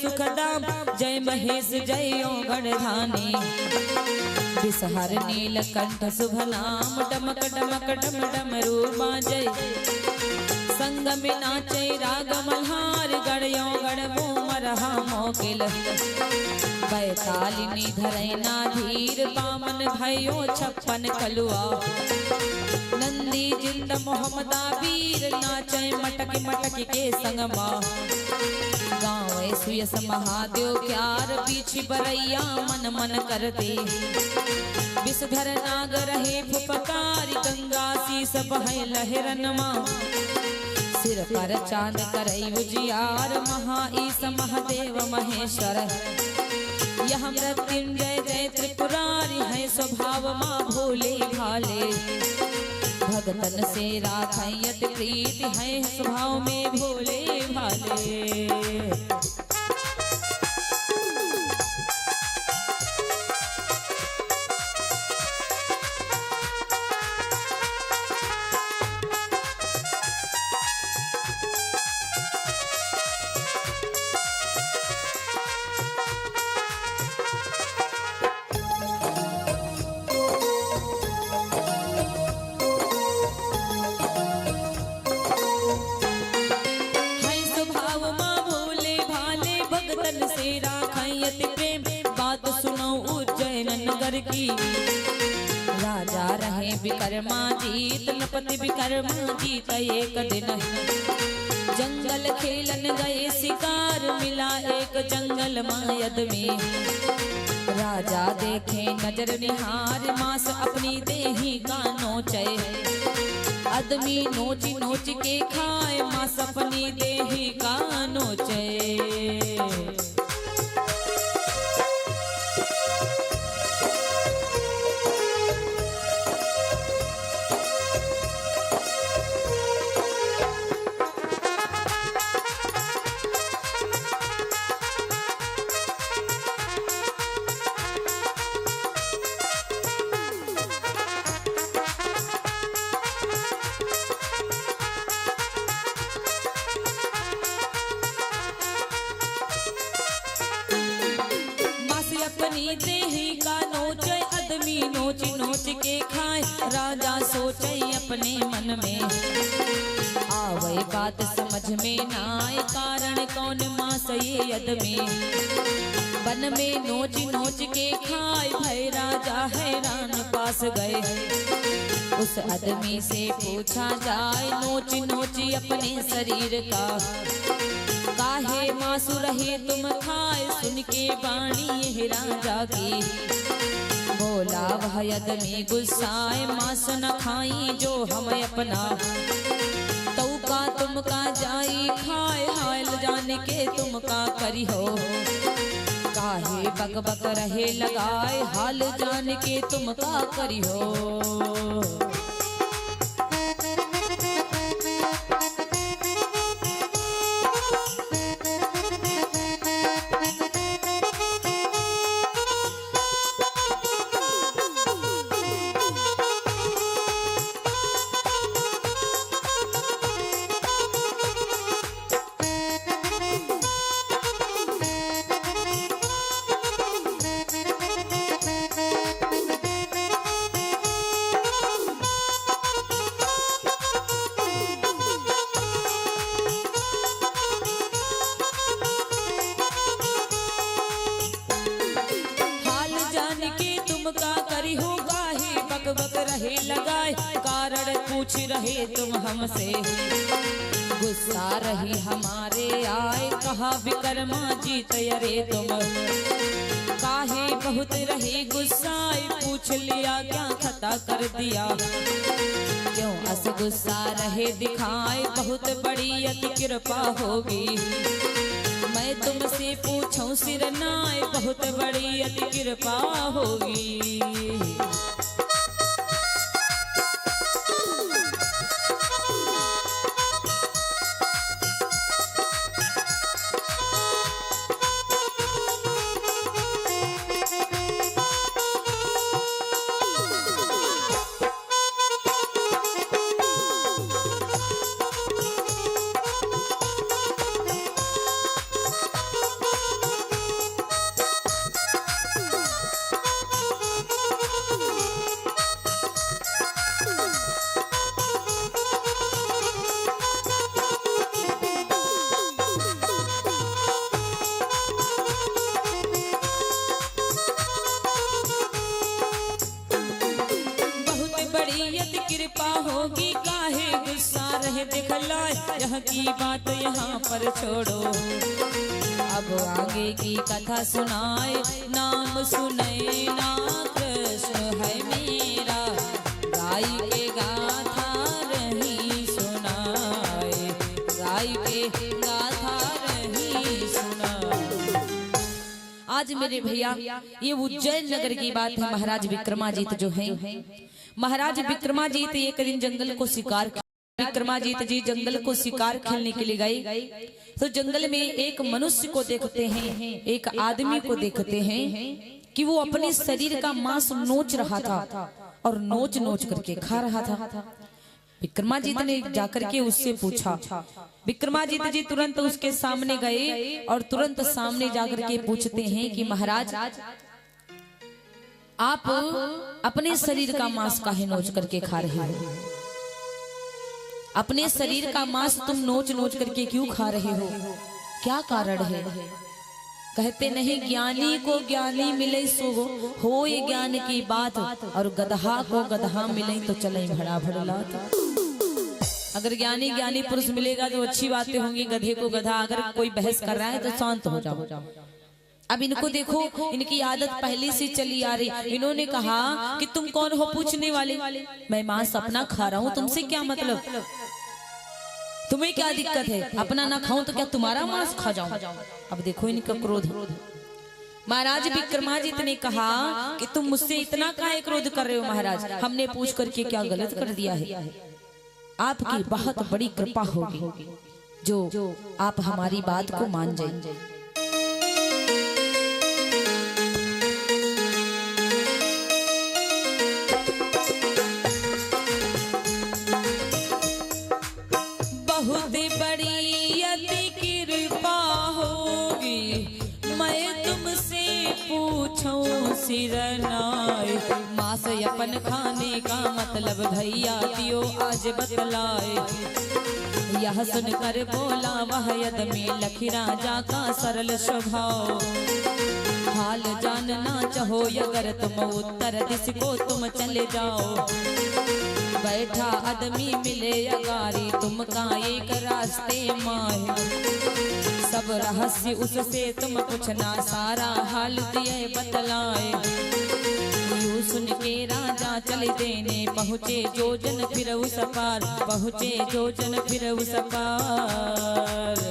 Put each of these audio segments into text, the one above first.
सुखदाम जय महेश जय गणधानी विषहर नीलकंठ शुभ नाम डमक डमक डम डमरू बाजय संग में नाचे राग मल्हार गड़यो गड़बो मरहा मोकिल बैतालिनी धरैना धीर बामन भयो 56 कलुआ नंदी जिंद मोहम्मदा वीर नाचे मटक मटक के संगमा गाँव सुयस महादेव क्यार बीच बरैया मन मन करते विषधर नाग रहे फुफकारी गंगा शीस बहे लहरनमा सिर पर चांद करई उजियार महा ईस महादेव महेश्वर यह मृत्युंजय जय त्रिपुरारी है स्वभाव माँ भोले भाले भगतन से राखयत प्रीति है स्वभाव में भोले भाले। बात सुनो उज्जैन नगर की राजा रहे विकर्मा जीत नपति विकर्मा जीत एक दिन जंगल खेलन गए शिकार मिला एक जंगल मायद में राजा देखे नजर निहार मांस अपनी देही का नोचे आदमी नोच नोच के खाए मांस अपनी देही का नोचे। अपनी देही का नोचे आदमी नोच नोच के खाए राजा सोचे अपने मन में आवे बात समझ में ना आए कारण कौन मास ये आदमी वन में नोच नोच के खाए भय राजा हैरान पास गए उस आदमी से पूछा जाए नोच नोच अपने शरीर का काहे मासु रहे तुम खाए सुन के बाणी ये राजा की बोला वह आदमी गुस्साए मांस न खाई जो हम अपना तो का तुम का जाई खाए हाल जान के तुम का करी हो काहे बक बक रहे लगाए हाल जान के तुम का करी हो। रहे लगाए कारण पूछ रहे तुम हमसे गुस्सा रही हमारे आए कहा विकर्मा जीत अरे तुम काहे बहुत रहे गुस्साए पूछ लिया क्या खता कर दिया क्यों अस गुस्सा रहे दिखाए बहुत बड़ी अति कृपा होगी मैं तुमसे पूछूं सिर नाए बहुत बड़ी अति कृपा होगी। यह की बात यहाँ पर छोड़ो, अब आगे की कथा सुनाए, नाम सुने ना कृष्ण है मेरा, गाय के गाथा रही सुनाए, गाय के गाथा रही सुनाए। आज मेरे भैया ये उज्जैन नगर की बात है। महाराज विक्रमादित्य जो हैं, महाराज विक्रमादित्य एक दिन जंगल को शिकार, विक्रमादित्य जी जंगल को शिकार खेलने के लिए गए, तो जंगल में एक मनुष्य को देखते हैं, एक आदमी को देखते हैं कि वो अपने शरीर का मांस नोच रहा था और नोच नोच करके खा रहा था। विक्रमादित्य ने जाकर के उससे पूछा, विक्रमादित्य जी तुरंत उसके सामने गए और तुरंत सामने जाकर के पूछते हैं कि महाराज आप अपने शरीर का मांस काहे नोच करके खा रहे हो, अपने शरीर का मांस तुम नोच नोच करके क्यों खा रहे हो, क्या कारण है? कहते नहीं, ज्ञानी को ज्ञानी मिले सो हो ये ज्ञान की बात, और गदहा को गदहा मिले तो चले भड़ा भड़लात। अगर ज्ञानी ज्ञानी पुरुष मिलेगा तो अच्छी बातें होंगी, गधे को गधा, अगर कोई बहस कर रहा है तो शांत हो जाओ। अब इनको देखो, इनकी आदत पहले से चली आ रही। इन्होंने कहा कि तुम कौन हो पूछने वाले, मैं मांस अपना खा रहा हूँ, तुमसे क्या मतलब, तुम्हें क्या दिक्कत है, अपना ना खाऊं तो क्या तुम्हारा मांस खा जाऊं। अब देखो इनका क्रोध। महाराज विक्रमादित्य ने कहा कि तुम मुझसे इतना काहे क्रोध कर रहे हो महाराज, हमने पूछ करके क्या गलत कर दिया है, आपकी बहुत बड़ी कृपा होगी जो आप हमारी बात को मान जाए। बहुत बड़ी अति कृपा होगी, मैं तुमसे पूछूं सिरनाए, मांस अपन खाने का मतलब भैया दियो आज बतलाए। यह सुनकर बोला वह यद में लखी राजा का सरल स्वभाव, हाल जानना चाहो अगर तुम उत्तर दिश को तुम चले जाओ, बैठा आदमी मिले अगारी तुमका एक रास्ते माए, सब रहस्य उससे तुम पूछना सारा हाल दिए बतलाए। यूं सुन के राजा चले देने पहुँचे जो जन फिर उस पार, पहुँचे जो जन फिर उस पार।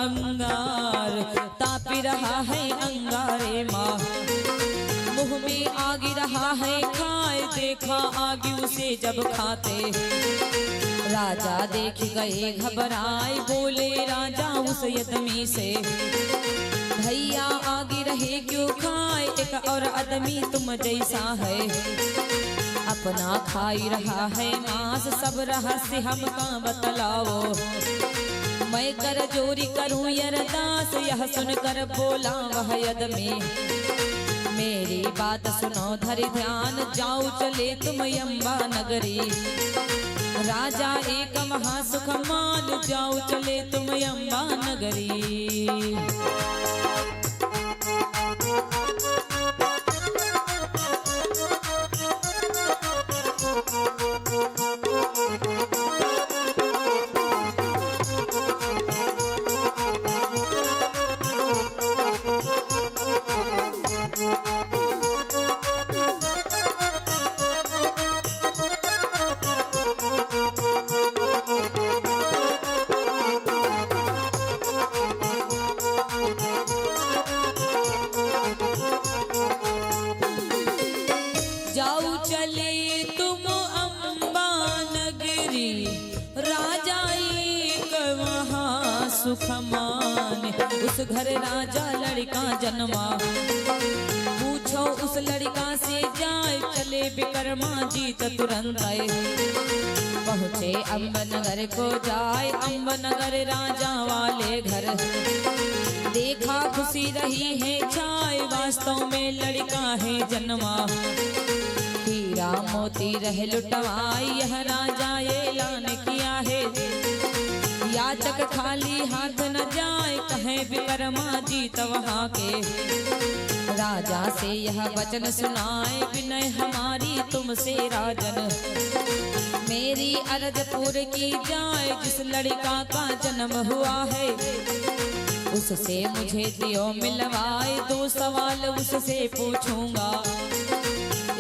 अंगार तापी रहा है अंगारे माँ, मुंह में आग रहा है खाए, देखा आग उसे जब खाते, राजा देख गए घबराए, बोले राजा उस यतमी से, भैया आगे रहे क्यों खाए, एक और आदमी तुम जैसा है, अपना खाई रहा है मांस, सब रहस्य हमका बतलाओ, मैं कर जोरी करूं अरदास, यह सुनकर बोला वह यदमी, मेरी बात सुनो धरि ध्यान, जाओ चले तुम अम्बा नगरी, राजा एक महासुख मान, जाओ चले तुम अम्बा नगरी। सुखमान उस घर राजा लड़का जन्मा, पूछो उस लड़का से जाए, चले विक्रमा जीत तुरंत आए, पहुँचे अम्ब नगर को जाए, अम्ब नगर राजा वाले घर, देखा खुशी रही है छाए, वास्तव में लड़का है जन्मा। हीरा मोती रह लुटवाई, यह राजा ऐलान किया है। याचक खाली हाथ न जाए, कहे विकर्मा जीत वहाँ के। राजा से यह वचन सुनाए, विनय हमारी तुमसे राजन। मेरी अर्ज पूरी की जाए, जिस लड़का का जन्म हुआ है उससे मुझे दियो मिलवाए। 2 सवाल उससे पूछूंगा,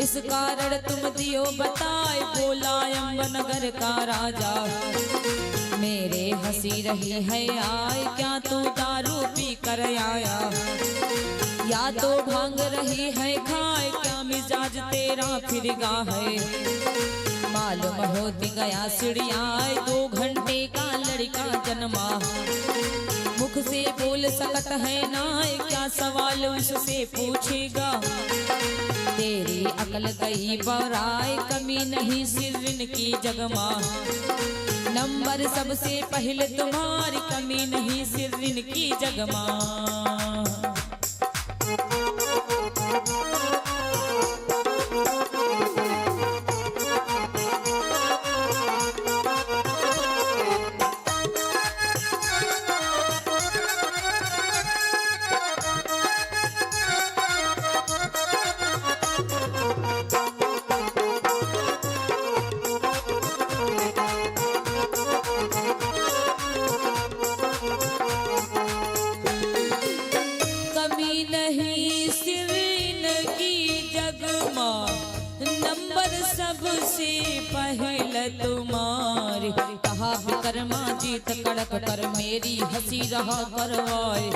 इस कारण तुम दियो बताए। बोला अम्बनगर का राजा, मेरे हंसी रही है आए। क्या तू दारू पी कर आया, या तो भांग रही है खाए। क्या मिजाज तेरा फिरगा है, मालूम होती गया सिड़ियाए। 2 घंटे का लड़का जन्मा, मुख से बोल सकत है ना। क्या सवाल उससे पूछेगा, तेरी अकल गई बौराए। कमी नहीं सिर्रिन की जगमा, नंबर सबसे पहले तुम्हारी। कमी नहीं सिर्रिन की जगमा। सबसे पहले तुम्हारे। कहा विकर्मा जीत कड़क कर, मेरी हंसी रहा करवाए।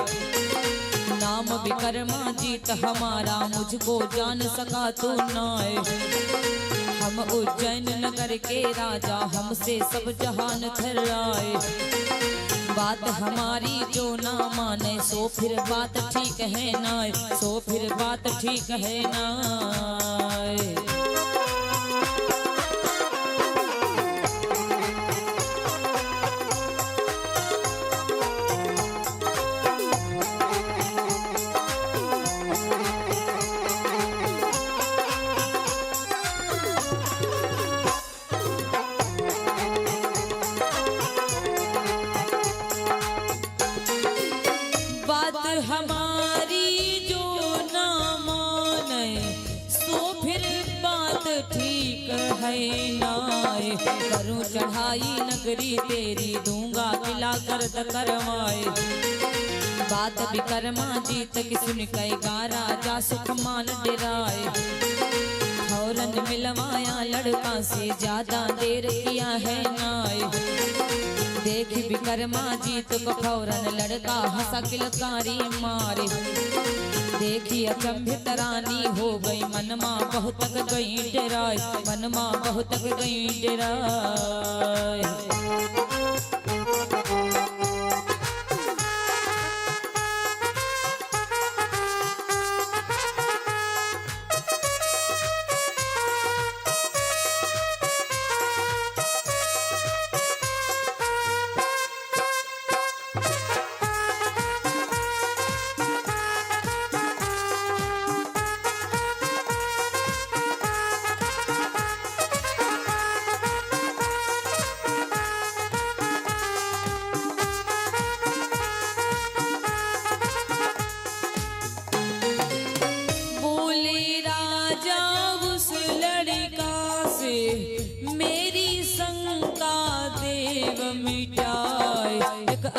नाम विकर्मा जीत हमारा, मुझको जान सका तो नाय। हम उज्जैन नगर के राजा, हमसे सब जहान थर्राए। बात हमारी जो ना माने, सो फिर बात ठीक है ना। सो फिर बात ठीक है ना। हमारी जो ना माने, सो फिर बात ठीक है ना। करूं चढ़ाई नगरी तेरी, दूंगा किला गर्द करवाए। बात विकर्मा जीत की सुन कई गा, राजा सुखमान डराए। फौरन मिलवाया लड़का से, ज्यादा देर किया है नाय। देख विकर्मा जीत को फौरन लड़का हंसा किलकारी मारे। देखी अचंभित रानी हो गई, मनमा बहुत गई डराए। मनमा बहुत गई डराए।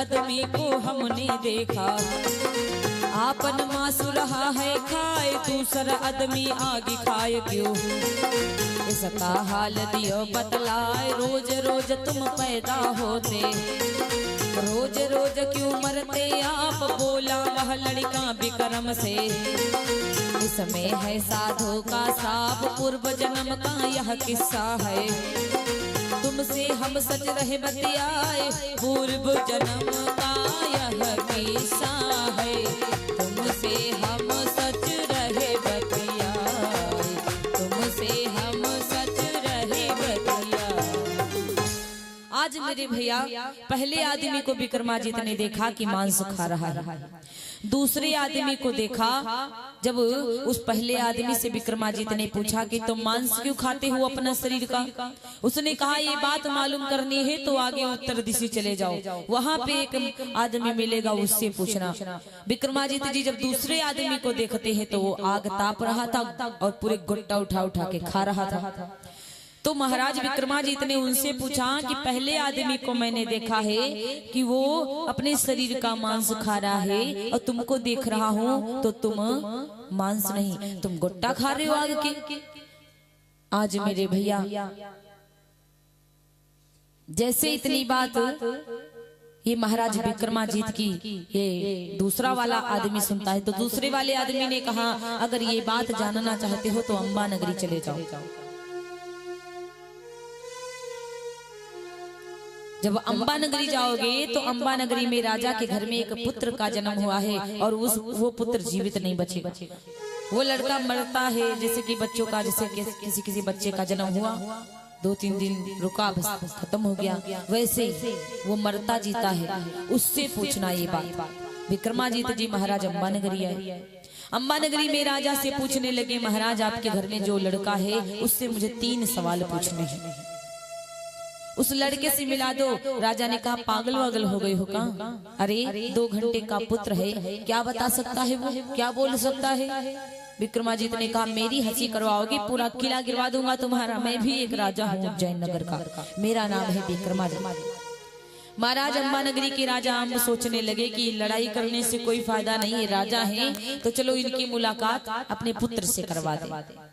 आदमी को हमने देखा, आपन मासू रहा है खाए। दूसरा आदमी आगे खाए क्यों, इसका हाल दियो बतलाए। रोज रोज तुम पैदा होते, रोज रोज क्यों मरते आप। बोला वह लड़का विक्रम से, इसमें है साधु का साप। पूर्व जन्म का यह किस्सा है, तुमसे हम सच रहे बतियाए। पूर्व जन्म का यह किस्सा है, तुमसे हम सच रहे बतियाए। तुमसे हम सच रहे बतियाए। आज मेरे भैया पहले आदमी को विक्रमादित्य ने देखा कि मांस खा रहा है। दूसरे आदमी को देखा, जब उस पहले आदमी से विक्रमादित्य ने पूछा कि तुम मांस क्यों खाते हो अपना शरीर का, उसने कहा ये बात मालूम करनी है तो आगे उत्तर दिशा चले जाओ, वहां पे एक आदमी मिलेगा उससे पूछना। विक्रमादित्य जी जब दूसरे आदमी को देखते हैं तो वो आग ताप रहा था और पूरे गुट्टा उठा उठा के खा रहा था। तो महाराज विक्रमादित्य ने उनसे पूछा कि पहले आदमी को मैंने देखा है कि वो अपने शरीर का मांस खा रहा है और तुमको देख रहा हूं तो तुम मांस नहीं, तुम गुट्टा खा रहे हो आग के। आज मेरे भैया जैसे इतनी बात ये महाराज विक्रमादित्य की ये दूसरा वाला आदमी सुनता है तो दूसरे वाले आदमी ने कहा अगर ये बात जानना चाहते हो तो अंबा नगरी चले जाओ। जब अंबा नगरी जाओगे तो अंबा नगरी में राजा के घर में एक पुत्र का जन्म हुआ है और वो पुत्र जीवित नहीं बचेगा। वो लड़का मरता है जैसे कि बच्चों का, जैसे किसी बच्चे का जन्म हुआ 2-3 दिन रुका बस खत्म हो गया, वैसे वो मरता जीता है। उससे पूछना ये बात। विक्रमादित्य जी महाराज अंबा नगरी आए। अंबा नगरी में राजा से पूछने लगे महाराज आपके घर में जो लड़का है उससे मुझे 3 सवाल पूछने हैं, उस लड़के से मिला दो। राजा ने कहा पागल वागल हो गई हो का? अरे 2 घंटे का पुत्र है, क्या बता सकता है वो, क्या बोल सकता है? विक्रमादित्य ने कहा मेरी हंसी करवाओगे पूरा किला गिरवा दूंगा तुम्हारा। मैं भी एक राजा हूँ उज्जैन नगर का, मेरा नाम है विक्रमादित्य। महाराज अंबा नगरी के राजा हम सोचने लगे कि लड़ाई करने से कोई फायदा नहीं है, राजा हैं तो चलो इनकी मुलाकात अपने पुत्र से करवा दे।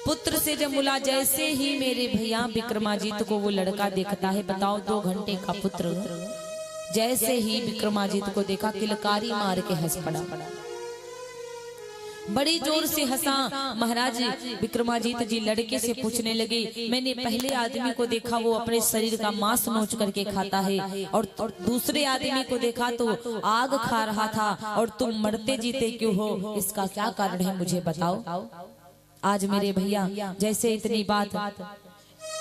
पुत्र से जब मुला, जैसे ही मेरे भैया विक्रमादित्य को वो लड़का देखता है, बताओ 2 घंटे का पुत्र, जैसे ही विक्रमादित्य को देखा किलकारी मार के हंस पड़ा, बड़ी जोर से हंसा। महाराज विक्रमादित्य जी लड़के से पूछने लगे मैंने पहले आदमी को देखा वो अपने शरीर का मांस नोच करके खाता है और दूसरे आदमी को देखा तो आग खा रहा था, और तुम मरते जीते क्यों हो, इसका क्या कारण है मुझे बताओ। आज मेरे भैया जैसे इतनी बात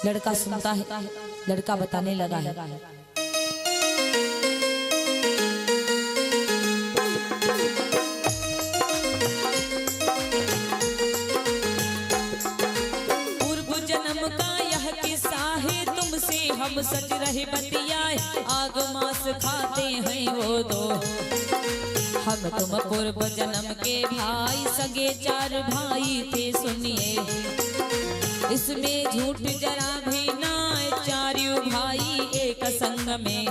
लड़का सुनता है, लड़का बताने लगा है। पूर्व जन्म का यह किस्सा है, तुमसे हम सच रहे बतियाए, आग मांस खाते हैं वो दो, हम तुम पूर्व जन्म के भाई, सगे 4 भाई थे सुनिए, इसमें झूठ जरा भी ना, 4 भाई एक संग में,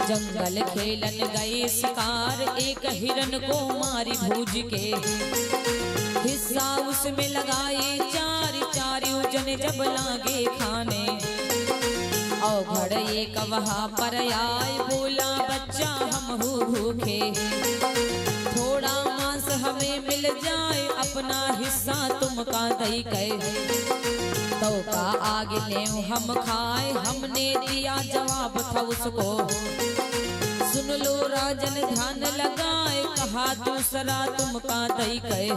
जंगल खेलन गए शिकार, एक हिरन को मारी भूज के, हिस्सा उसमें लगाए 4 जने जब लागे खाने, औघड़ एक वहाँ पर आए, बोला बच्चा हम हो भूखे, थोड़ा मांस हमें मिल जाए, अपना हिस्सा तुमका दई गए, तो का आगे ले हम खाए, हमने दिया जवाब था उसको, सुन लो राजन ध्यान लगाए, कहा दूसरा तुमका दई गए,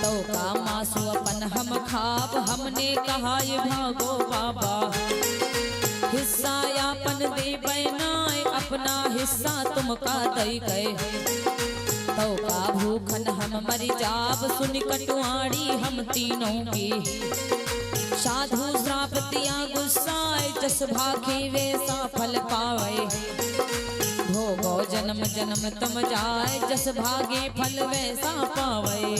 तो का मांसू अपन हम खाब, हमने कहा ये भागो बाबा, हिस्सा यापन दे बैनाए, अपना हिस्सा तुमका दई गए, तो का भूखन हम मर जाब, सुन कटुआड़ी हम तीनों की, साधु श्राप दिया गुस्साए, जस भाखे वैसा फल पावे, भोगो जन्म जन्म तुम जाए, जस भागे फल वैसा पावे।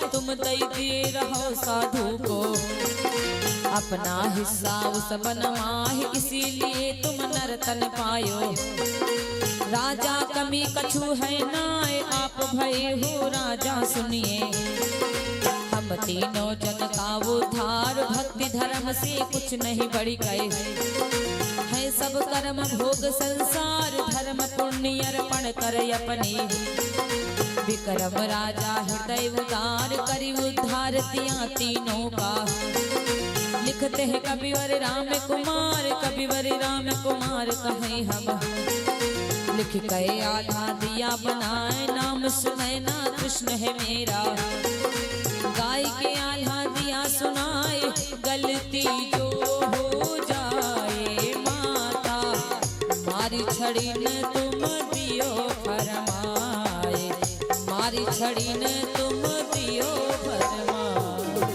तुम दई दिए रहो साधु को अपना हिस्सा उस बनमाहे, इसीलिए तुम नरतन पायो, राजा कमी कछु है नाय, आप भय हो राजा सुनिए, हम तीनों जन का उद्धार, भक्ति धर्म से कुछ नहीं बढ़ गए, है सब कर्म भोग संसार, धर्म पुण्य अर्पण कर अपने, विक्रम राजा हृदय उदार करी उद्धार दिया तीनों का। लिखते हैं कविवर राम कुमार, कविवर राम कुमार कहें हम। लिख के आधा दिया बनाए, नाम सुनैना कृष्ण है मेरा। गाय के आल्हा दिया सुनाए, गलती जो हो जाए माता, मारी छड़ी न तुम दियो फरमाए, मारी छड़ी न तुम दियो फरमाए।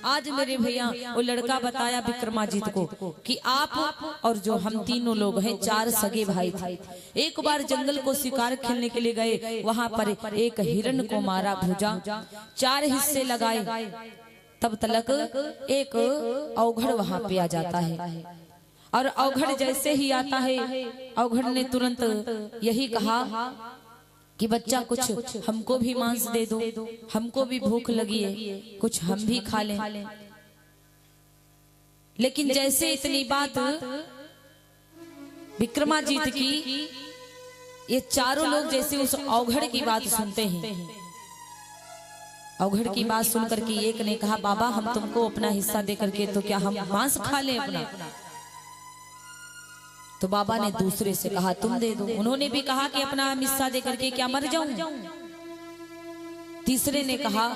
आज मेरे भैया वो लड़का बताया विक्रमाजीत को कि आप और जो हम तीनों लोग हैं, 4 सगे भाई थे। एक बार जंगल को शिकार खेलने के लिए गए, वहां पर एक हिरण को मारा, भुजा 4 हिस्से लगाए। तब तलक एक औघड़ वहां पे आ जाता है, और औघड़ जैसे ही आता है, औघड़ ने तुरंत यही कहा कि बच्चा कुछ हमको भी मांस दे दो, हमको भी भूख लगी है, कुछ हम भी खा लें। लेकिन जैसे इतनी बात विक्रमाजीत की, ये चारों लोग जैसे उस औघड़ की बात सुनते हैं, औघड़ की बात सुनकर के एक ने कहा, बाबा हम तुमको अपना हिस्सा दे करके तो क्या हम मांस खा लें अपना? तो बाबा ने दूसरे से कहा तुम दे दो। उन्होंने भी कहा कि अपना हिस्सा दे करके क्या मर जाऊं? तीसरे ने कहा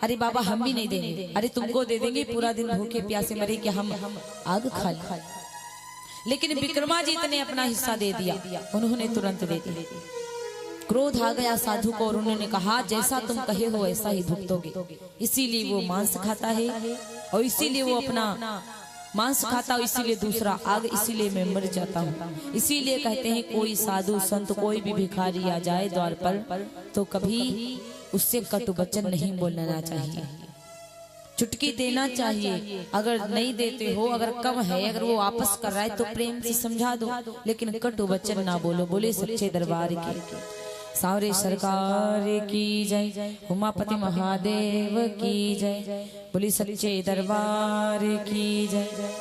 अरे बाबा हम भी नहीं देंगे। अरे तुमको दे देंगे, पूरा दिन भूखे प्यासे मरे कि हम आग खा लें। लेकिन विक्रमाजीत ने अपना हिस्सा दे दिया, उन्होंने तुरंत दे दिया। क्रोध आ गया साधु को और उन्होंने कहा जैसा तुम कहे हो ऐसा ही भुगतोगे। इसीलिए वो मांस खाता है और इसीलिए वो अपना मांस खाता हूँ, इसीलिए दूसरा आग, इसीलिए मैं मर जाता हूँ। इसीलिए कहते हैं कोई साधु संत कोई भी भिखारी आ जाए द्वार पर तो कभी उससे कटु वचन नहीं बोलना चाहिए, चुटकी देना चाहिए। अगर नहीं देते हो, अगर कम है, अगर वो वापस कर रहा है तो प्रेम से समझा दो, लेकिन कटु वचन ना बोलो। बोले सच्चे दरबार के सावरे सरकार की जय, उमापति महादेव की जय, बोली सच्चे दरबार की जय।